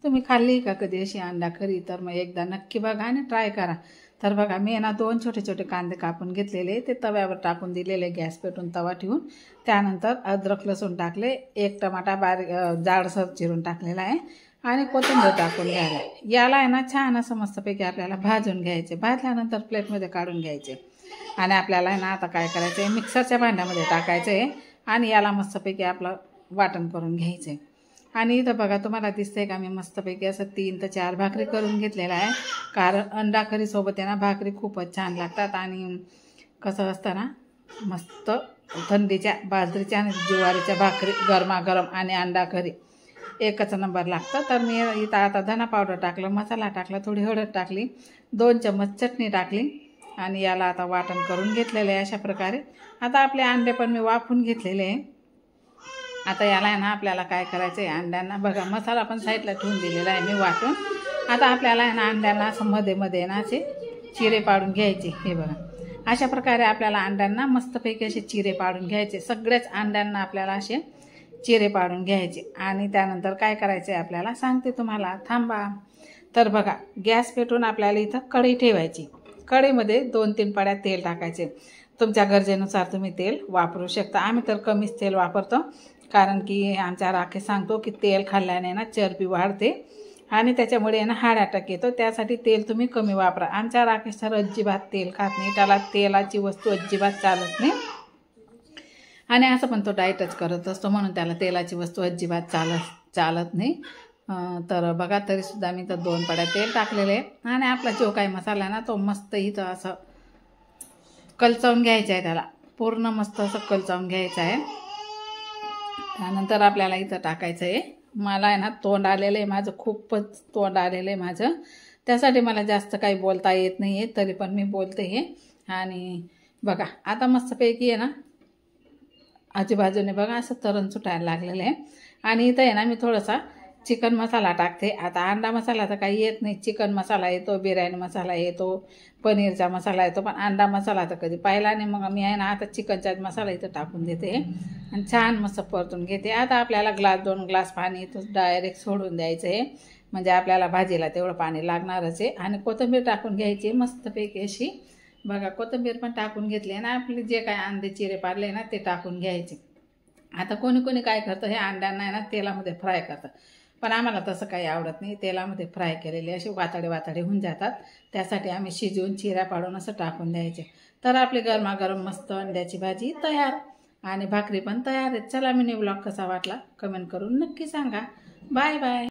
तुम्ही खाल्ली का कधी अशी अंडा करी तर मग एकदा नक्की बघा आणि ट्राय करा। तर बघा मी ना 2 छोटे छोटे कांदे कापून घेतलेले ते तव्यावर टाकून दिलेले, गॅस पेटून तवा ठेवून। त्यानंतर अद्रक लसूण टाकले, 1 टमाटा बारीक जाडसर चिरून टाकलेला आहे आणि कोथिंबीर टाकून घ्यायला। याला आहे ना छान असं मस्तपैकी आपल्याला भाजून घ्यायचे। भाजल्यानंतर प्लेटमध्ये काढून घ्यायचे आणि आपल्याला आहे ना आता काय करायचं आहे, मिक्सरच्या भांड्यामध्ये टाकायचं आहे आणि याला मस्तपैकी आपलं वाटण करून घ्यायचं आहे। आणि इथं बघा तुम्हाला दिसतंय का मी मस्तपैकी असं 3 ते 4 भाकरी करून घेतलेला आहे, कारण अंडा करी सोबत आहे ना भाकरी खूपच छान लागतात। आणि कसं असतं ना, मस्त थंडीच्या बाजरीच्या आणि ज्वारीच्या भाकरी गरमागरम आणि अंडा करी एकच नंबर लागतं। तर मी इथं आता धना पावडर टाकलं, मसाला टाकला, थोडी हळद टाकली, 2 चम्मच चटणी टाकली आणि याला आता वाटण करून घेतलेलं आहे अशा प्रकारे। आता आपले अंडे पण मी वाफून घेतलेले आहे। आता याला आहे ना आपल्याला काय करायचं आहे, अंड्यांना बघा मसाला पण साईडला ठेवून दिलेला आहे मी वाटून। आता आपल्याला आहे ना अंड्यांना असं मध्ये मध्ये ना असे चिरे पाडून घ्यायचे। हे बघा अशा प्रकारे आपल्याला अंड्यांना मस्तपैकी असे चिरे पाडून घ्यायचे। सगळ्याच अंड्यांना आपल्याला असे चिरे पाडून घ्यायचे आणि त्यानंतर काय करायचं आहे आपल्याला सांगते तुम्हाला, थांबा। तर बघा गॅस पेटून आपल्याला इथं कढई ठेवायची। कढईमध्ये 2-3 पड्या तेल टाकायचे। तुमच्या गरजेनुसार तुम्ही तेल वापरू शकता। आम्ही तर कमीच तेल वापरतो, कारण की आमच्या राखे सांगतो की तेल खाल्ल्याने ना चरबी वाढते आणि त्याच्यामुळे ना हार्ट अटॅक येतो। त्यासाठी तेल तुम्ही कमी वापरा। आमच्या राकेश तर अजिबात तेल खात नाही, त्याला तेलाची वस्तू अजिबात चालत नाही आणि असं पण तो डाएटच करत असतो, म्हणून त्याला तेलाची वस्तू अजिबात चालत नाही। तर बघा तरीसुद्धा मी तर 2 पड्या तेल टाकलेले आहे आणि आपला जो काही मसाला आहे ना तो मस्त इथं असं कलचावून घ्यायचा आहे, त्याला पूर्ण मस्त असं कलचावून घ्यायचं आहे। त्यानंतर आपल्याला इथं टाकायचं आहे, मला आहे ना तोंड आलेलं आहे माझं, खूपच तोंड आलेलं आहे माझं, त्यासाठी मला जास्त काही बोलता येत नाही आहे, तरी पण मी बोलते हे। आणि बघा आता मस्तपैकी आहे ना आजूबाजूने बघा असं तरण सुटायला लागलेलं आहे आणि इथं आहे ना मी थोडासा चिकन मसाला टाकते। आता अंडा मसाला तर काही येत नाही, चिकन मसाला येतो, बिर्याणी मसाला येतो, पनीरचा मसाला येतो, पण अंडा मसाला तर कधी पाहिला नाही। मग मी आहे ना आता चिकनचा मसाला इथं टाकून देते आणि छान मस्त परतून घेते। आता आपल्याला 2 ग्लास पाणी इथं डायरेक्ट सोडून द्यायचं आहे, म्हणजे आपल्याला भाजीला तेवढं पाणी लागणारच आहे। आणि कोथिंबीर टाकून घ्यायची मस्तपैकी अशी, बघा कोथिंबीर पण टाकून घेतली ना, आपले जे काय अंडे चिरे पाडले ना ते टाकून घ्यायचे। आता कोणी कोणी काय करतं, हे अंड्यांना आहे ना तेलामध्ये फ्राय करतं, पण आम्हाला तसं काही आवडत नाही। तेलामध्ये फ्राय केलेले असे वातडे होऊन जातात, त्यासाठी आम्ही शिजवून चिऱ्या पाडून असं टाकून द्यायचे। तर आपली गरमागरम मस्त अंड्याची भाजी तयार आणि भाकरी पण तयार आहे। चला मिनी व्लॉग कसा वाटला कमेंट करून नक्की सांगा। Bye bye.